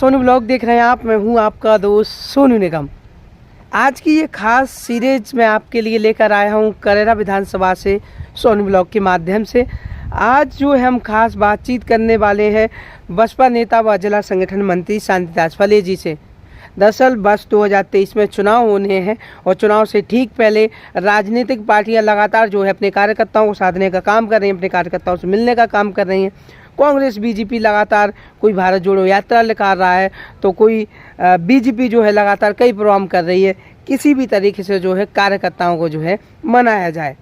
Sonu blog देख रहे हैं आप। मैं हूं आपका दोस्त सोनू निगम। आज की ये खास सीरीज मैं आपके लिए लेकर आया हूं करेरा विधानसभा से सोनू ब्लॉग के माध्यम से। आज जो है हम खास बातचीत करने वाले हैं बसपा नेता व जिला संगठन मंत्री शांतिदास फले जी से। दरअसल वर्ष 2023 में चुनाव होने हैं और चुनाव से ठीक पहले राजनीतिक पार्टियां लगातार जो है अपने कार्यकर्ताओं को साधने का काम कर रही हैं, अपने कार्यकर्ताओं से मिलने का काम कर रही हैं। कांग्रेस बीजेपी लगातार कोई भारत जोड़ो यात्रा निकाल रहा है, तो कोई बीजेपी जो है लगातार कई प्रोग्राम कर रही है, किसी भी तरीके से जो है कार्यकर्ताओं को जो है मनाया जाए।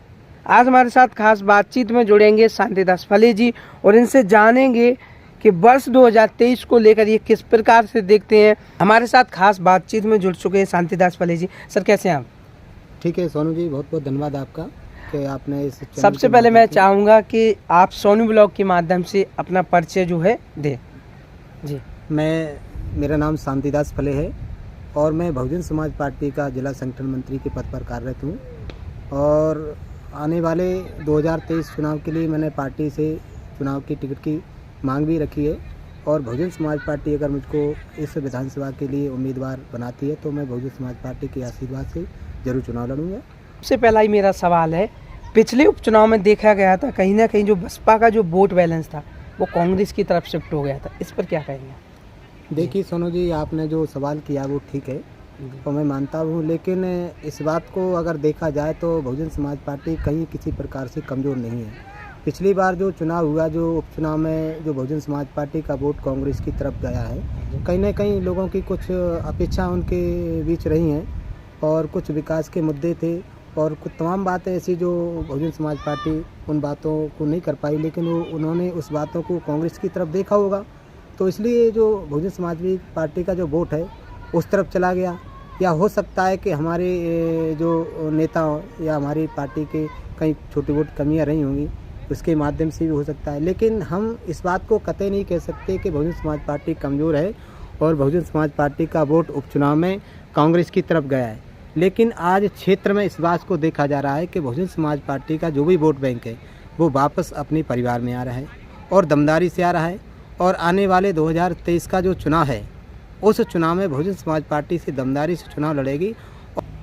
आज हमारे साथ खास बातचीत में जुड़ेंगे शांतिदास फले जी और इनसे जानेंगे कि वर्ष 2023 को लेकर ये किस प्रकार से देखते हैं। हमारे साथ खास बातचीत में जुड़ चुके हैं शांतिदास फले जी। सर कैसे हैं आप? ठीक है सोनू जी, बहुत बहुत धन्यवाद आपका कि आपने इस सबसे पहले मैं चाहूँगा कि आप सोनू ब्लॉग के माध्यम से अपना परिचय जो है दें। जी, मेरा नाम शांतिदास फले है और मैं बहुजन समाज पार्टी का जिला संगठन मंत्री के पद पर कार्यरत हूँ। और आने वाले 2023 चुनाव के लिए मैंने पार्टी से चुनाव की टिकट की मांग भी रखी है और बहुजन समाज पार्टी अगर मुझको इस विधानसभा के लिए उम्मीदवार बनाती है तो मैं बहुजन समाज पार्टी के आशीर्वाद से जरूर चुनाव लड़ूंगा। सबसे पहला ही मेरा सवाल है, पिछले उपचुनाव में देखा गया था कहीं ना कहीं जो बसपा का जो वोट बैलेंस था वो कांग्रेस की तरफ शिफ्ट हो गया था, इस पर क्या कहेंगे? देखिए सोनू जी, आपने जो सवाल किया वो ठीक है तो मैं मानता हूँ, लेकिन इस बात को अगर देखा जाए तो बहुजन समाज पार्टी कहीं किसी प्रकार से कमज़ोर नहीं है। पिछली बार जो चुनाव हुआ, जो उपचुनाव में जो बहुजन समाज पार्टी का वोट कांग्रेस की तरफ गया है, कहीं ना कहीं लोगों की कुछ अपेक्षा उनके बीच रही हैं और कुछ विकास के मुद्दे थे और कुछ तमाम बातें ऐसी जो बहुजन समाज पार्टी उन बातों को नहीं कर पाई, लेकिन उन्होंने उस बातों को कांग्रेस की तरफ देखा होगा, तो इसलिए जो बहुजन समाज पार्टी का जो वोट है उस तरफ चला गया। या हो सकता है कि हमारे जो नेता या हमारी पार्टी के कहीं छोटी बहुत कमियां रही होंगी, उसके माध्यम से भी हो सकता है। लेकिन हम इस बात को कतई नहीं कह सकते कि बहुजन समाज पार्टी कमज़ोर है और बहुजन समाज पार्टी का वोट उपचुनाव में कांग्रेस की तरफ गया है। लेकिन आज क्षेत्र में इस बात को देखा जा रहा है कि बहुजन समाज पार्टी का जो भी वोट बैंक है वो वापस अपने परिवार में आ रहा है और दमदारी से आ रहा है। और आने वाले 2023 का जो चुनाव है उस चुनाव में बहुजन समाज पार्टी से दमदारी से चुनाव लड़ेगी।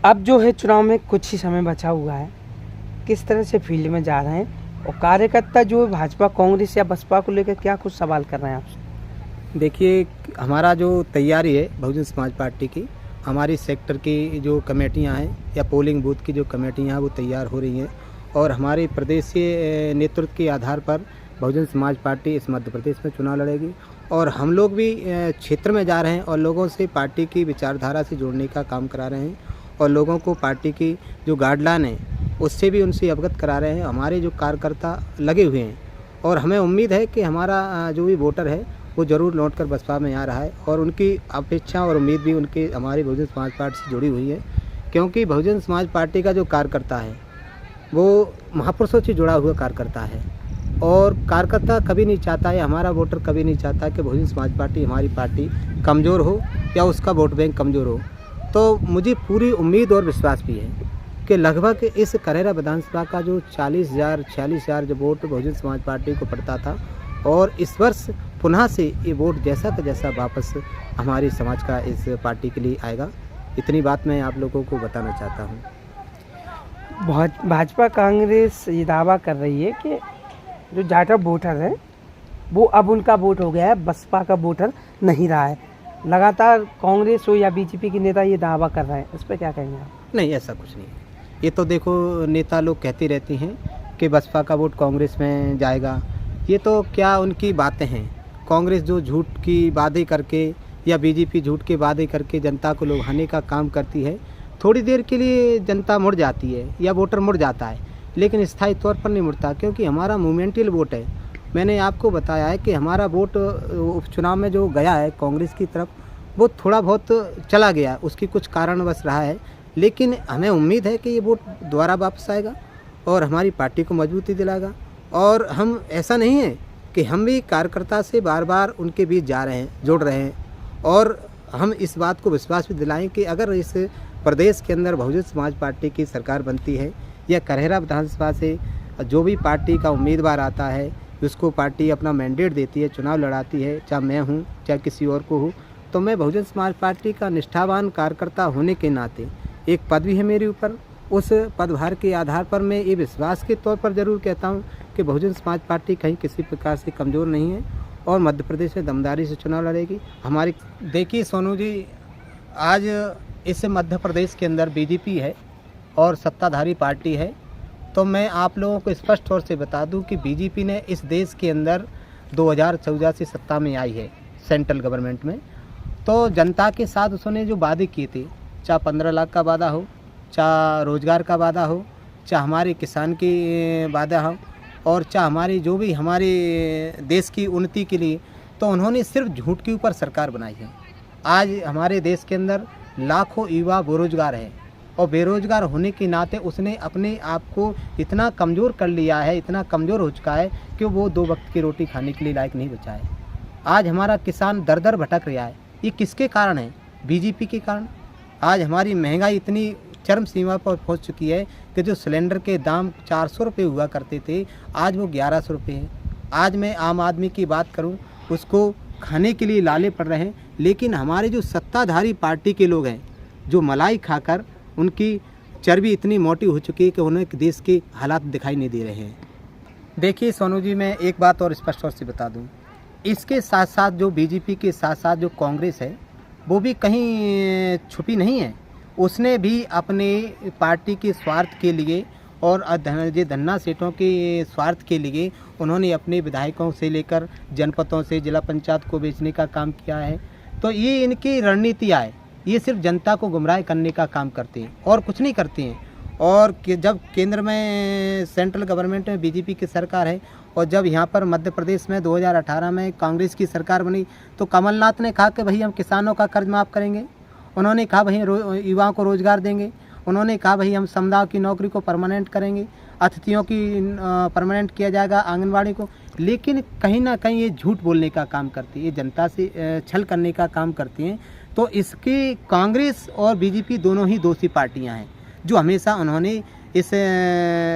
अब जो है चुनाव में कुछ ही समय बचा हुआ है, किस तरह से फील्ड में जा रहे हैं और कार्यकर्ता जो है भाजपा कांग्रेस या बसपा को लेकर क्या कुछ सवाल कर रहे हैं आपसे? देखिए, हमारा जो तैयारी है बहुजन समाज पार्टी की, हमारी सेक्टर की जो कमेटियां हैं या पोलिंग बूथ की जो कमेटियां हैं वो तैयार हो रही हैं और हमारे प्रदेशीय नेतृत्व के आधार पर बहुजन समाज पार्टी इस मध्य प्रदेश में चुनाव लड़ेगी। और हम लोग भी क्षेत्र में जा रहे हैं और लोगों से पार्टी की विचारधारा से जोड़ने का काम करा रहे हैं और लोगों को पार्टी की जो गाइडलाइन है उससे भी उनसे अवगत करा रहे हैं। हमारे जो कार्यकर्ता लगे हुए हैं और हमें उम्मीद है कि हमारा जो भी वोटर है वो ज़रूर लौट कर बसपा में आ रहा है और उनकी अपेक्षा और उम्मीद भी उनके हमारी बहुजन समाज पार्टी से जुड़ी हुई है, क्योंकि बहुजन समाज पार्टी का जो कार्यकर्ता है वो महापुरुषों से जुड़ा हुआ कार्यकर्ता है और कार्यकर्ता कभी नहीं चाहता है, हमारा वोटर कभी नहीं चाहता कि बहुजन समाज पार्टी हमारी पार्टी कमज़ोर हो या उसका वोट बैंक कमज़ोर हो। तो मुझे पूरी उम्मीद और विश्वास भी है कि लगभग इस करेरा विधानसभा का जो 46,000 जो वोट बहुजन समाज पार्टी को पड़ता था और इस वर्ष पुनः से ये वोट जैसा का जैसा वापस हमारी समाज का इस पार्टी के लिए आएगा। इतनी बात मैं आप लोगों को बताना चाहता हूँ। भाजपा कांग्रेस ये दावा कर रही है कि जो जाटा वोटर है वो अब उनका वोट हो गया है, बसपा का वोटर नहीं रहा है। लगातार कांग्रेस हो या बीजेपी के नेता ये दावा कर रहे हैं, इस पर क्या कहेंगे आप? नहीं, ऐसा कुछ नहीं है। ये तो देखो, नेता लोग कहती रहती हैं कि बसपा का वोट कांग्रेस में जाएगा, ये तो क्या उनकी बातें हैं। कांग्रेस जो झूठ की वादे करके या बीजेपी झूठ के वादे करके जनता को लुभाने का काम करती है, थोड़ी देर के लिए जनता मुड़ जाती है या वोटर मुड़ जाता है, लेकिन स्थायी तौर पर नहीं मुड़ता, क्योंकि हमारा मूवमेंटल वोट है। मैंने आपको बताया है कि हमारा वोट उपचुनाव में जो गया है कांग्रेस की तरफ वो थोड़ा बहुत चला गया, उसकी कुछ कारणवश रहा है, लेकिन हमें उम्मीद है कि ये वोट दोबारा वापस आएगा और हमारी पार्टी को मजबूती दिलाएगा। और हम ऐसा नहीं है कि हम भी कार्यकर्ता से बार बार उनके बीच जा रहे हैं, जुड़ रहे हैं और हम इस बात को विश्वास भी दिलाएं कि अगर इस प्रदेश के अंदर बहुजन समाज पार्टी की सरकार बनती है या करेरा विधानसभा से जो भी पार्टी का उम्मीदवार आता है, उसको पार्टी अपना मैंडेट देती है, चुनाव लड़ाती है, चाहे मैं हूँ चाहे किसी और को हो, तो मैं बहुजन समाज पार्टी का निष्ठावान कार्यकर्ता होने के नाते एक पद भी है मेरे ऊपर, उस पदभार के आधार पर मैं ये विश्वास के तौर पर ज़रूर कहता हूँ कि बहुजन समाज पार्टी कहीं किसी प्रकार से कमज़ोर नहीं है और मध्य प्रदेश में दमदारी से चुनाव लड़ेगी। हमारी देखिए सोनू जी, आज इस मध्य प्रदेश के अंदर बीजेपी है और सत्ताधारी पार्टी है, तो मैं आप लोगों को स्पष्ट तौर से बता दूं कि बीजेपी ने इस देश के अंदर 2014 से सत्ता में आई है सेंट्रल गवर्नमेंट में, तो जनता के साथ उसने जो वादे किए थे, चाहे 15 लाख का वादा हो, चाहे रोज़गार का वादा हो, चाहे हमारे किसान की वादा हो, और चाहे हमारी जो भी हमारे देश की उन्नति के लिए, तो उन्होंने सिर्फ झूठ के ऊपर सरकार बनाई है। आज हमारे देश के अंदर लाखों युवा बेरोजगार हैं और बेरोजगार होने के नाते उसने अपने आप को इतना कमज़ोर कर लिया है, इतना कमज़ोर हो चुका है कि वो 2 वक्त की रोटी खाने के लिए लायक नहीं बचा है। आज हमारा किसान दर दर भटक रहा है। ये किसके कारण है? बीजेपी के कारण। आज हमारी महंगाई इतनी चरम सीमा पर पहुंच चुकी है कि जो सिलेंडर के दाम 400 रुपये हुआ करते थे, आज वो 1100 रुपये हैं। आज मैं आम आदमी की बात करूं, उसको खाने के लिए लाले पड़ रहे हैं, लेकिन हमारे जो सत्ताधारी पार्टी के लोग हैं, जो मलाई खाकर उनकी चर्बी इतनी मोटी हो चुकी है कि उन्हें देश के हालात दिखाई नहीं दे रहे हैं। देखिए सोनू जी, मैं एक बात और स्पष्ट तौर से बता दूं, इसके साथ साथ जो बीजेपी के साथ साथ जो कांग्रेस है, वो भी कहीं छुपी नहीं है। उसने भी अपने पार्टी के स्वार्थ के लिए और धन्ना सेठों के स्वार्थ के लिए उन्होंने अपने विधायकों से लेकर जनपदों से जिला पंचायत को बेचने का काम किया है। तो ये इनकी रणनीतियाँ है, ये सिर्फ जनता को गुमराह करने का काम करते हैं और कुछ नहीं करते हैं। और जब केंद्र में सेंट्रल गवर्नमेंट में बीजेपी की सरकार है और जब यहाँ पर मध्य प्रदेश में 2018 में कांग्रेस की सरकार बनी, तो कमलनाथ ने कहा कि भाई हम किसानों का कर्ज माफ़ करेंगे। उन्होंने कहा भाई युवाओं को रोज़गार देंगे। उन्होंने कहा भाई हम समुदाय की नौकरी को परमानेंट करेंगे, अतिथियों की परमानेंट किया जाएगा, आंगनबाड़ी को। लेकिन कहीं ना कहीं ये झूठ बोलने का काम करती है, ये जनता से छल करने का काम करती हैं। तो इसके कांग्रेस और बीजेपी दोनों ही दोषी पार्टियां हैं, जो हमेशा उन्होंने इस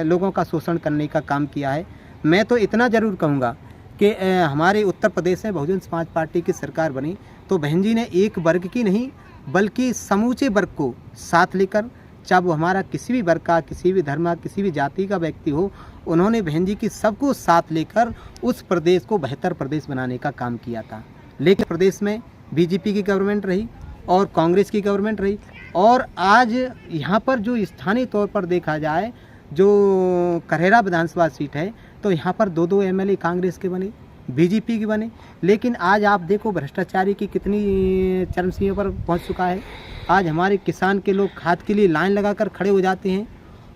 लोगों का शोषण करने का काम किया है। मैं तो इतना ज़रूर कहूँगा कि हमारे उत्तर प्रदेश में बहुजन समाज पार्टी की सरकार बनी, तो बहन जी ने एक वर्ग की नहीं बल्कि समूचे वर्ग को साथ लेकर, चाहे वो हमारा किसी भी वर्ग का, किसी भी धर्म का, किसी भी जाति का व्यक्ति हो, उन्होंने बहन जी की सबको साथ लेकर उस प्रदेश को बेहतर प्रदेश बनाने का काम किया था। लेकिन प्रदेश में बीजेपी की गवर्नमेंट रही और कांग्रेस की गवर्नमेंट रही, और आज यहाँ पर जो स्थानीय तौर पर देखा जाए, जो करेरा विधानसभा सीट है, तो यहाँ पर 2-2 एमएलए कांग्रेस के बने, बीजेपी के बने। लेकिन आज आप देखो भ्रष्टाचारी की कितनी चरम सीमा पर पहुँच चुका है। आज हमारे किसान के लोग खाद के लिए लाइन लगाकर खड़े हो जाते हैं,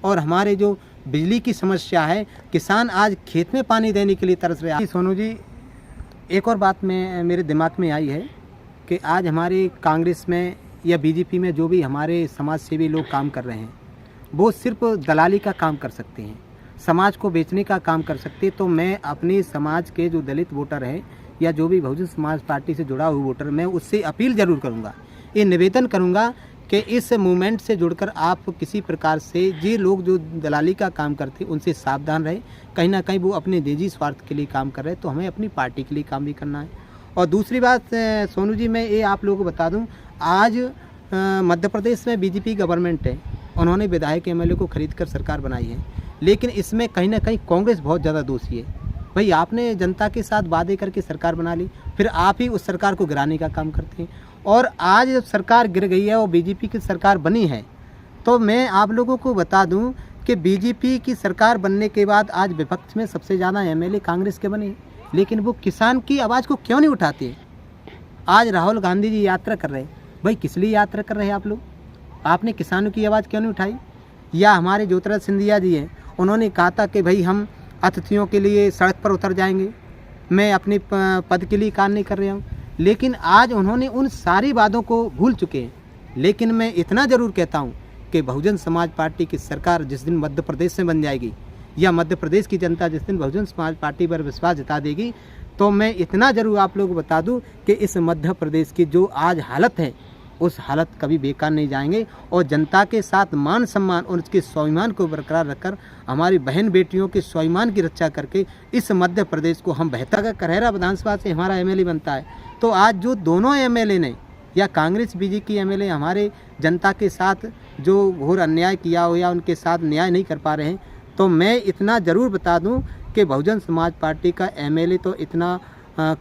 और हमारे जो बिजली की समस्या है, किसान आज खेत में पानी देने के लिए तरस रहे हैं। सोनू जी, एक और बात मेरे दिमाग में आई है कि आज हमारे कांग्रेस में या बीजेपी में जो भी हमारे समाज सेवी लोग काम कर रहे हैं, वो सिर्फ दलाली का काम कर सकते हैं, समाज को बेचने का काम कर सकते हैं। तो मैं अपने समाज के जो दलित वोटर हैं या जो भी बहुजन समाज पार्टी से जुड़ा हुआ वोटर, मैं उससे अपील ज़रूर करूँगा, ये निवेदन करूँगा कि इस मूवमेंट से जुड़कर आप किसी प्रकार से ये लोग जो दलाली का काम करते हैं उनसे सावधान रहे। कहीं ना कहीं वो अपने निजी स्वार्थ के लिए काम कर रहे हैं, तो हमें अपनी पार्टी के लिए काम भी करना है। और दूसरी बात सोनू जी, मैं ये आप लोगों को बता दूं, आज मध्य प्रदेश में बीजेपी गवर्नमेंट है, उन्होंने विधायक एमएलए को खरीद कर सरकार बनाई है, लेकिन इसमें कहीं ना कहीं कांग्रेस बहुत ज़्यादा दोषी है। भाई आपने जनता के साथ वादे करके सरकार बना ली, फिर आप ही उस सरकार को गिराने का काम करते हैं। और आज जब सरकार गिर गई है और बीजेपी की सरकार बनी है, तो मैं आप लोगों को बता दूं कि बीजेपी की सरकार बनने के बाद आज विपक्ष में सबसे ज़्यादा एमएलए कांग्रेस के बने, लेकिन वो किसान की आवाज़ को क्यों नहीं उठाते। आज राहुल गांधी जी यात्रा कर रहे हैं, भाई किस लिए यात्रा कर रहे हैं आप लोग? आपने किसानों की आवाज़ क्यों नहीं उठाई? या हमारे ज्योतिरादित्य सिंधिया जी हैं, उन्होंने कहा था कि भाई हम अतिथियों के लिए सड़क पर उतर जाएंगे, मैं अपने पद के लिए काम नहीं कर रहा हूँ। लेकिन आज उन्होंने उन सारी बातों को भूल चुके हैं। लेकिन मैं इतना ज़रूर कहता हूँ कि बहुजन समाज पार्टी की सरकार जिस दिन मध्य प्रदेश में बन जाएगी, या मध्य प्रदेश की जनता जिस दिन बहुजन समाज पार्टी पर विश्वास जता देगी, तो मैं इतना ज़रूर आप लोगों को बता दूं कि इस मध्य प्रदेश की जो आज हालत है, उस हालत कभी बेकार नहीं जाएंगे। और जनता के साथ मान सम्मान और उसके स्वाभिमान को बरकरार रखकर, हमारी बहन बेटियों के स्वाभिमान की रक्षा करके इस मध्य प्रदेश को हम बेहतर। करेरा विधानसभा से हमारा एमएलए बनता है, तो आज जो दोनों एमएलए ने या कांग्रेस बीजेपी एमएलए हमारे जनता के साथ जो घोर अन्याय किया हो या उनके साथ न्याय नहीं कर पा रहे हैं, तो मैं इतना ज़रूर बता दूं कि बहुजन समाज पार्टी का एमएलए तो इतना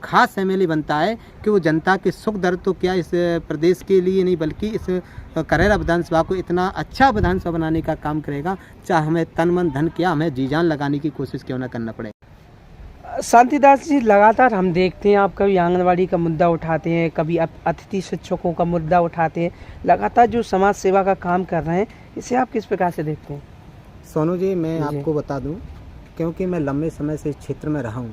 खास एमएलए बनता है कि वो जनता के सुख दर्द तो क्या इस प्रदेश के लिए नहीं बल्कि इस करेरा विधानसभा को इतना अच्छा विधानसभा बनाने का काम करेगा, चाहे हमें तन मन धन क्या हमें जी जान लगाने की कोशिश क्यों ना करना पड़े। शांतिदास जी, लगातार हम देखते हैं आप कभी आंगनवाड़ी का मुद्दा उठाते हैं, कभी अतिथि शिक्षकों का मुद्दा उठाते हैं, लगातार जो समाज सेवा का काम कर रहे हैं, इसे आप किस प्रकार से देखते हैं? सोनू जी, मैं आपको बता दूं, क्योंकि मैं लंबे समय से इस क्षेत्र में रहा हूं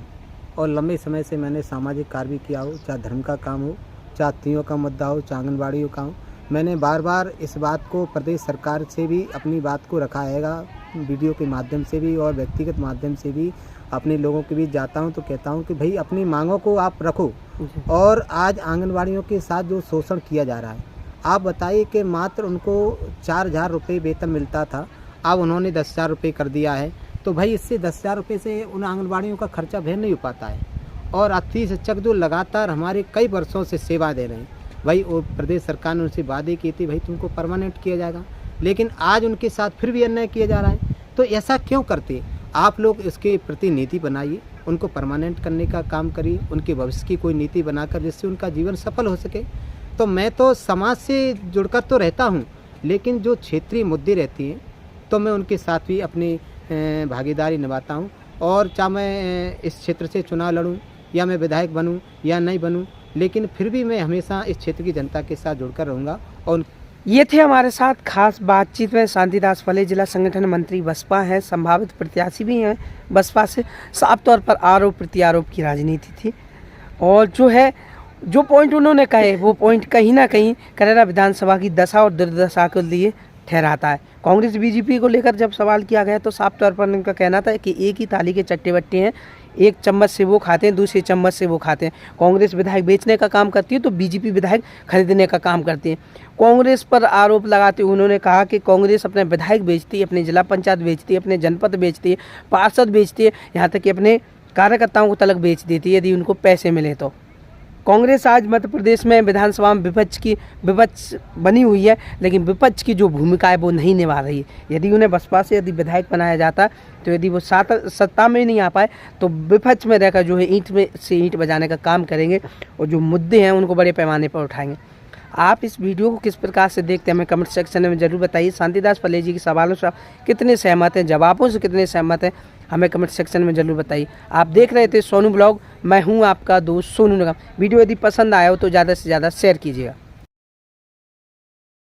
और लंबे समय से मैंने सामाजिक कार्य भी किया हो, चाहे धर्म का काम हो, चाहे अतिथियों का मुद्दा हो, चाहे आंगनबाड़ी का हो। मैंने बार बार इस बात को प्रदेश सरकार से भी अपनी बात को रखा हैगा, वीडियो के माध्यम से भी और व्यक्तिगत माध्यम से भी अपने लोगों के बीच जाता हूं तो कहता हूं कि भाई अपनी मांगों को आप रखो। और आज आंगनबाड़ियों के साथ जो शोषण किया जा रहा है, आप बताइए कि मात्र उनको 4,000 रुपये वेतन मिलता था, अब उन्होंने 10,000 रुपये कर दिया है। तो भाई इससे 10,000 रुपये से उन आंगनबाड़ियों का खर्चा वह नहीं हो पाता है। और अतिथि शिक्षक जो लगातार हमारे कई वर्षों से सेवा दे रहे हैं, भाई वो प्रदेश सरकार ने उनसे वादे किए थे भाई तुमको परमानेंट किया जाएगा, लेकिन आज उनके साथ फिर भी अन्याय किया जा रहा है। तो ऐसा क्यों करते? आप लोग इसके प्रति नीति बनाइए, उनको परमानेंट करने का काम करिए, उनके भविष्य की कोई नीति बनाकर जिससे उनका जीवन सफल हो सके। तो मैं तो समाज से जुड़कर तो रहता हूँ, लेकिन जो क्षेत्रीय मुद्दे रहती हैं तो मैं उनके साथ भी अपनी भागीदारी निभाता हूँ। और चाहे मैं इस क्षेत्र से चुनाव लड़ूँ या मैं विधायक बनूँ या नहीं बनूँ, लेकिन फिर भी मैं हमेशा इस क्षेत्र की जनता के साथ जुड़कर रहूँगा। और ये थे हमारे साथ खास बातचीत में शांतिदास फले, जिला संगठन मंत्री बसपा हैं, संभावित प्रत्याशी भी हैं बसपा से। साफ तौर पर आरोप प्रत्यारोप की राजनीति थी और जो पॉइंट उन्होंने कहे वो पॉइंट कहीं ना कहीं करेरा विधानसभा की दशा और दुर्दशा के लिए ठहराता है। कांग्रेस बीजेपी को लेकर जब सवाल किया गया तो साफ तौर पर उनका कहना था कि एक ही थाली के चट्टे बट्टे हैं, एक चम्मच से वो खाते हैं, दूसरे चम्मच से वो खाते हैं। कांग्रेस विधायक बेचने का काम करती है तो बीजेपी विधायक खरीदने का काम करती है। कांग्रेस पर आरोप लगाते हुए उन्होंने कहा कि कांग्रेस अपने विधायक बेचती है, अपने जिला पंचायत बेचती है, अपने जनपद बेचती है, पार्षद बेचती है, यहाँ तक कि अपने कार्यकर्ताओं को तलक बेच देती है यदि उनको पैसे मिले तो। कांग्रेस आज मध्य प्रदेश में विधानसभा में विपक्ष बनी हुई है, लेकिन विपक्ष की जो भूमिका है वो नहीं निभा रही है। यदि उन्हें बसपा से यदि विधायक बनाया जाता तो यदि वो सत्ता में नहीं आ पाए तो विपक्ष में रहकर जो है ईंट में से ईंट बजाने का काम करेंगे और जो मुद्दे हैं उनको बड़े पैमाने पर उठाएंगे। आप इस वीडियो को किस प्रकार से देखते हैं हमें कमेंट सेक्शन में ज़रूर बताइए। शांतिदास फले जी के सवालों से आप कितने सहमत हैं, जवाबों से कितने सहमत हैं, हमें कमेंट सेक्शन में ज़रूर बताइए। आप देख रहे थे सोनू ब्लॉग, मैं हूं आपका दोस्त सोनू निगम। वीडियो यदि पसंद आया हो तो ज़्यादा से ज़्यादा शेयर कीजिएगा।